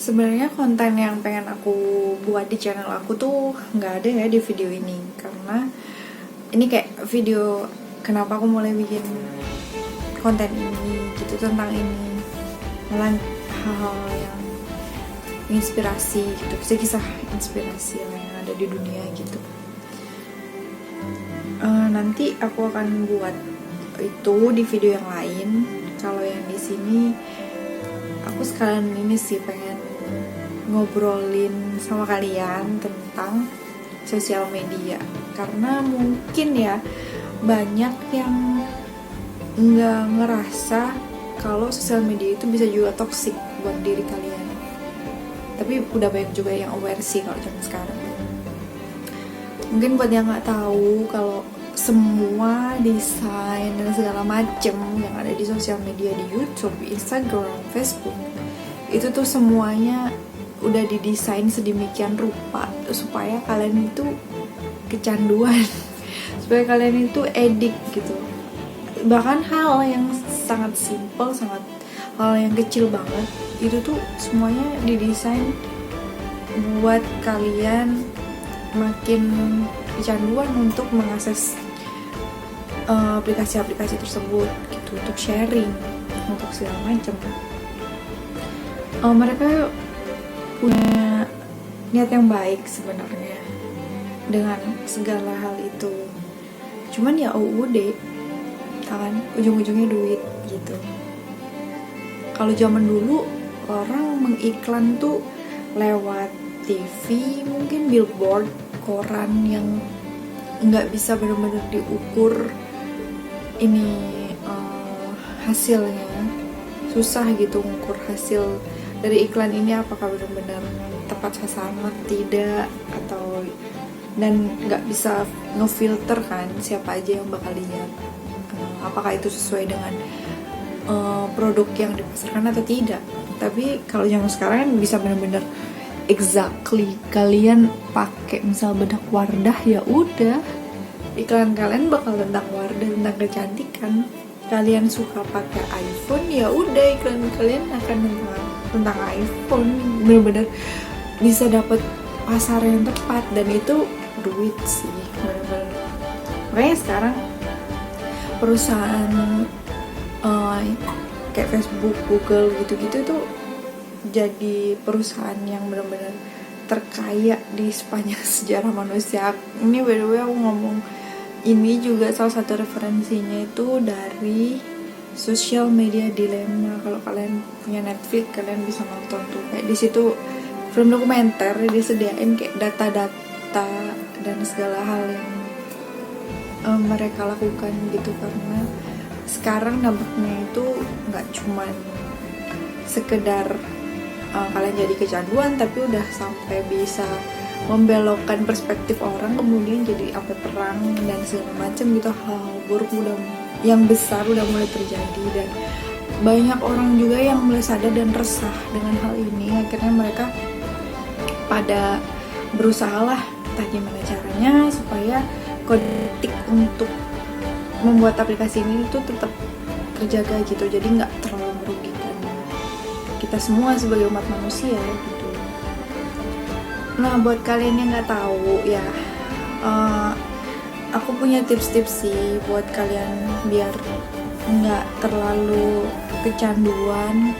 Sebenarnya konten yang pengen aku buat di channel aku tuh nggak ada ya di video ini, karena ini kayak video kenapa aku mulai bikin konten ini gitu, tentang ini, malah hal-hal yang inspirasi gitu, kisah-kisah inspirasi yang ada di dunia gitu. Nanti aku akan buat itu di video yang lain. Kalau yang di sini aku sekalian ini sih pengen ngobrolin sama kalian tentang sosial media, karena mungkin ya banyak yang nggak ngerasa kalau sosial media itu bisa juga toksik buat diri kalian, tapi udah banyak juga yang aware sih kalau zaman sekarang. Mungkin buat yang nggak tahu, kalau semua desain dan segala macem yang ada di sosial media, di YouTube, Instagram, Facebook, itu tuh semuanya udah didesain sedemikian rupa supaya kalian itu kecanduan, supaya kalian itu edik gitu. Bahkan hal yang sangat simple, hal yang kecil banget, itu tuh semuanya didesain buat kalian makin kecanduan untuk mengakses aplikasi-aplikasi tersebut gitu, untuk sharing, untuk segala macam. Mereka punya niat yang baik sebenarnya dengan segala hal itu, cuman ya UUD kan, ujung-ujungnya duit gitu. Kalau zaman dulu orang mengiklan tuh lewat TV, mungkin billboard, koran yang nggak bisa benar-benar diukur ini hasilnya, susah gitu ngukur hasil dari iklan ini apakah benar-benar tepat sasaran tidak, atau dan nggak bisa ngefilter kan siapa aja yang bakal lihat, apakah itu sesuai dengan produk yang dipasarkan atau tidak. Tapi kalau yang sekarang bisa benar-benar exactly kalian pakai misal bedak Wardah, ya udah iklan kalian bakal tentang Wardah, tentang kecantikan. Kalian suka pakai iPhone, ya udah iklan kalian akan tentang iPhone. Bener-bener bisa dapat pasar yang tepat, dan itu duit sih bener-bener. Makanya sekarang perusahaan kayak Facebook, Google gitu-gitu tuh jadi perusahaan yang benar-benar terkaya di sepanjang sejarah manusia. Ini by the way aku ngomong ini juga salah satu referensinya itu dari Social Media Dilemma. Kalau kalian punya Netflix, kalian bisa nonton tuh, kayak di situ film dokumenter disediain kayak data-data dan segala hal yang mereka lakukan gitu. Karena sekarang nampaknya itu nggak cuman sekedar kalian jadi kecanduan, tapi udah sampai bisa membelokkan perspektif orang, kemudian jadi apa perang dan segala macam gitu. Hal buruk yang besar udah mulai terjadi, dan banyak orang juga yang mulai sadar dan resah dengan hal ini. Akhirnya mereka pada berusaha lah entah gimana caranya supaya kode etik untuk membuat aplikasi ini tuh tetap terjaga gitu, jadi nggak terlalu merugikan kita semua sebagai umat manusia gitu. Nah, buat kalian yang nggak tahu ya, aku punya tips-tips sih buat kalian biar nggak terlalu kecanduan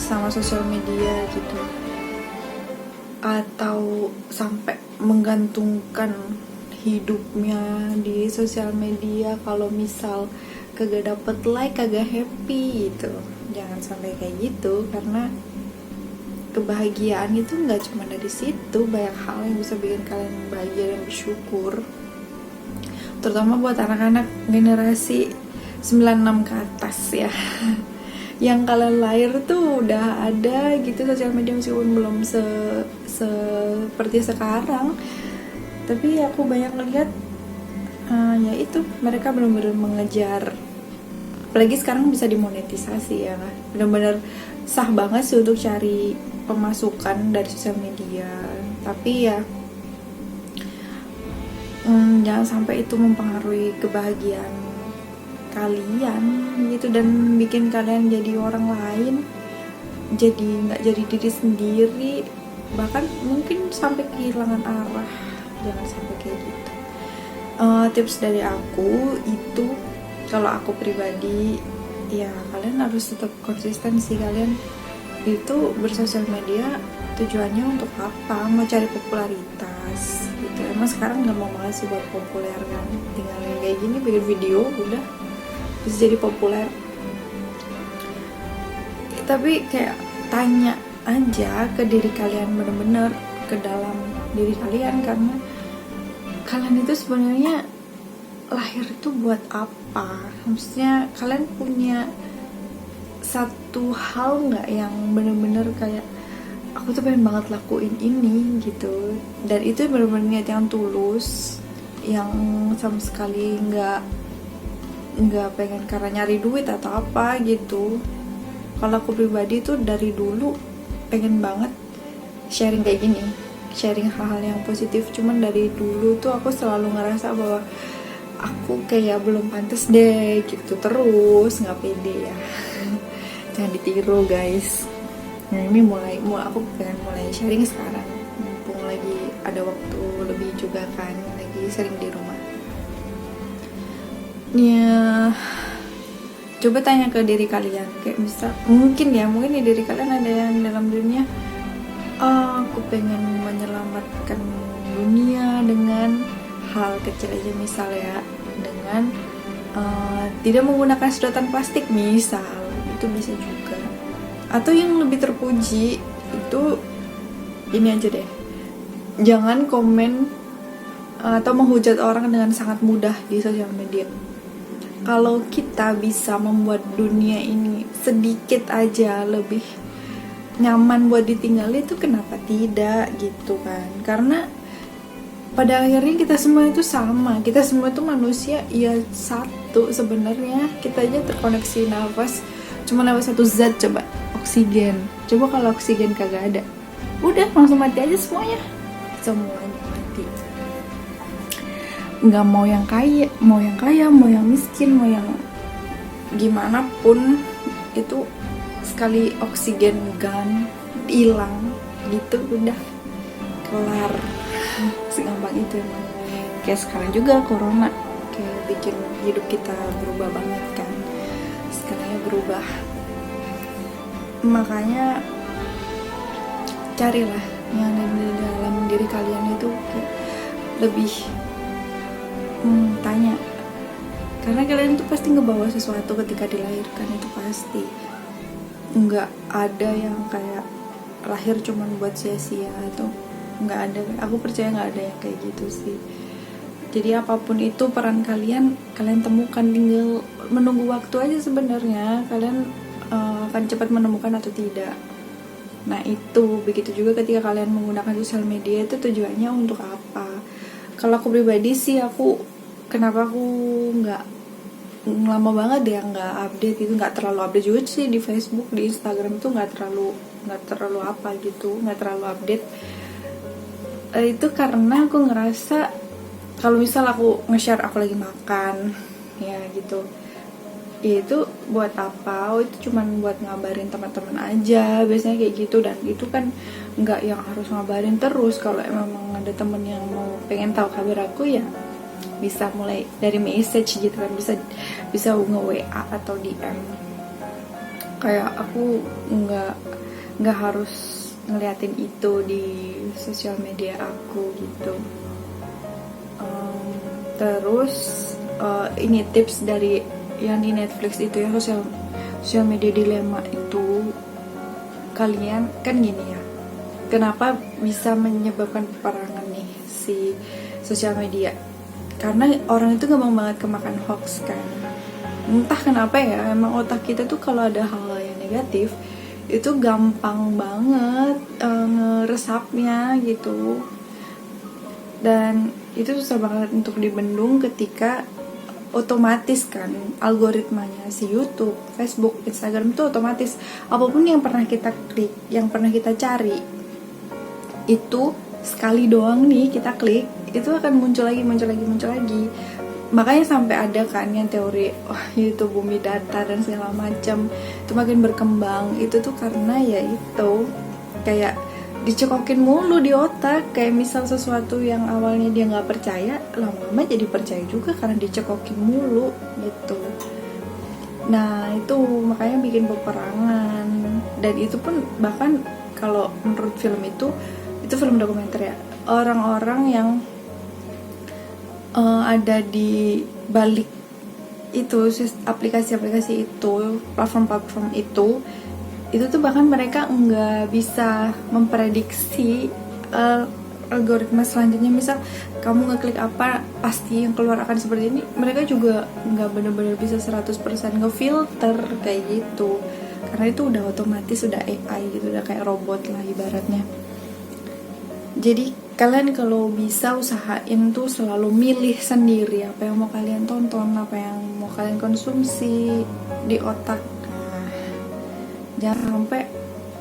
sama sosial media gitu, atau sampai menggantungkan hidupnya di sosial media. Kalau misal kagak dapet like, kagak happy gitu, jangan sampai kayak gitu, karena kebahagiaan itu nggak cuma dari situ. Banyak hal yang bisa bikin kalian bahagia dan bersyukur, terutama buat anak-anak generasi 96 ke atas ya yang kalian lahir tuh udah ada gitu sosial media, meskipun belum seperti sekarang, tapi aku banyak ngeliat ya itu mereka benar-benar mengejar. Apalagi sekarang bisa dimonetisasi ya, benar-benar sah banget sih untuk cari pemasukan dari sosial media. Tapi ya jangan sampai itu mempengaruhi kebahagiaan kalian gitu, dan bikin kalian jadi orang lain jadi nggak jadi diri sendiri, bahkan mungkin sampai kehilangan arah. Jangan sampai kayak gitu. Tips dari aku itu, kalau aku pribadi ya kalian harus tetap konsisten sih. Kalian itu bersosial media tujuannya untuk apa? Mau cari popularitas gitu. Emang sekarang nggak mau banget sih buat populer kan, tinggal kayak gini bikin video udah bisa jadi populer. Tapi kayak tanya aja ke diri kalian, bener-bener ke dalam diri kalian, karena kalian itu sebenarnya lahir itu buat apa? Maksudnya kalian punya satu hal nggak yang bener-bener kayak aku tuh pengen banget lakuin ini gitu, dan itu bener-bener niat yang tulus, yang sama sekali nggak pengen karena nyari duit atau apa gitu. Kalau aku pribadi tuh dari dulu pengen banget sharing kayak gini, sharing hal-hal yang positif. Cuman dari dulu tuh aku selalu ngerasa bahwa aku kayak belum pantas deh gitu, terus nggak pede ya. Jangan ditiru guys. Nah ini mulai aku pengen mulai sharing sekarang, mumpung lagi ada waktu lebih juga kan, lagi sering di rumah ya. Coba tanya ke diri kalian, kayak misal mungkin di diri kalian ada yang dalam dunia, aku pengen menyelamatkan dunia dengan hal kecil aja, misal ya, dengan tidak menggunakan sedotan plastik misal, itu bisa juga. Atau yang lebih terpuji itu ini aja deh, jangan komen atau menghujat orang dengan sangat mudah di sosial media. Kalau kita bisa membuat dunia ini sedikit aja lebih nyaman buat ditinggal, itu kenapa tidak gitu kan? Karena pada akhirnya kita semua itu sama, kita semua itu manusia ya satu sebenarnya. Kita aja terkoneksi nafas cuma lewat satu zat, coba oksigen. Coba kalau oksigen kagak ada, udah langsung mati aja semuanya mati. Nggak mau yang kaya, mau yang miskin, mau yang gimana pun, itu sekali oksigen gun hilang gitu udah kelar. Segampang itu emang. Kayak sekarang juga corona kayak bikin hidup kita berubah banget kan, segalanya berubah. Makanya carilah yang ada di dalam diri kalian itu kayak lebih tanya, karena kalian tuh pasti ngebawa sesuatu ketika dilahirkan, itu pasti. Nggak ada yang kayak lahir cuman buat sia-sia, atau nggak ada. Aku percaya nggak ada yang kayak gitu sih. Jadi apapun itu peran kalian temukan, tinggal menunggu waktu aja sebenarnya. Kalian akan cepat menemukan atau tidak. Nah itu, begitu juga ketika kalian menggunakan sosial media, itu tujuannya untuk apa. Kalau aku pribadi sih, kenapa aku nggak lama banget ya nggak update itu, nggak terlalu update juga sih di Facebook, di Instagram tuh nggak terlalu apa gitu, nggak terlalu update. Itu karena aku ngerasa kalau misal aku nge-share aku lagi makan ya gitu, ya itu buat apa? Itu cuman buat ngabarin teman-teman aja biasanya kayak gitu. Dan itu kan nggak yang harus ngabarin terus. Kalau emang ada temen yang mau pengen tahu kabar aku, ya bisa mulai dari message gitu kan, bisa nge-WA atau DM. Kayak aku nggak harus ngeliatin itu di sosial media aku gitu. Terus ini tips dari yang di Netflix itu ya, sosial media dilema itu. Kalian kan gini ya, kenapa bisa menyebabkan peperangan nih si sosial media? Karena orang itu gampang banget kemakan hoax kan. Entah kenapa ya, emang otak kita tuh kalau ada hal yang negatif itu gampang banget ngeresapnya gitu. Dan itu susah banget untuk dibendung ketika otomatis kan algoritmanya si YouTube, Facebook, Instagram itu otomatis apapun yang pernah kita klik, yang pernah kita cari, itu sekali doang nih kita klik, itu akan muncul lagi. Makanya sampai ada kan yang teori YouTube bumi datar dan segala macam. itu makin berkembang. Itu tuh karena ya itu kayak dicekokin mulu di otak, kayak misal sesuatu yang awalnya dia nggak percaya, lama-lama jadi percaya juga karena dicekokin mulu gitu. Nah itu makanya bikin peperangan. Dan itu pun bahkan kalau menurut film itu film dokumenter ya, orang-orang yang ada di balik itu, aplikasi-aplikasi itu, platform-platform itu tuh bahkan mereka nggak bisa memprediksi algoritma selanjutnya. Misal kamu ngeklik apa, pasti yang keluar akan seperti ini. Mereka juga nggak benar-benar bisa 100% ngefilter kayak gitu, karena itu udah otomatis, udah AI gitu, udah kayak robot lah ibaratnya. Jadi kalian kalau bisa usahain tuh selalu milih sendiri apa yang mau kalian tonton, apa yang mau kalian konsumsi di otak. Jangan sampai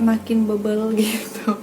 makin bebel gitu.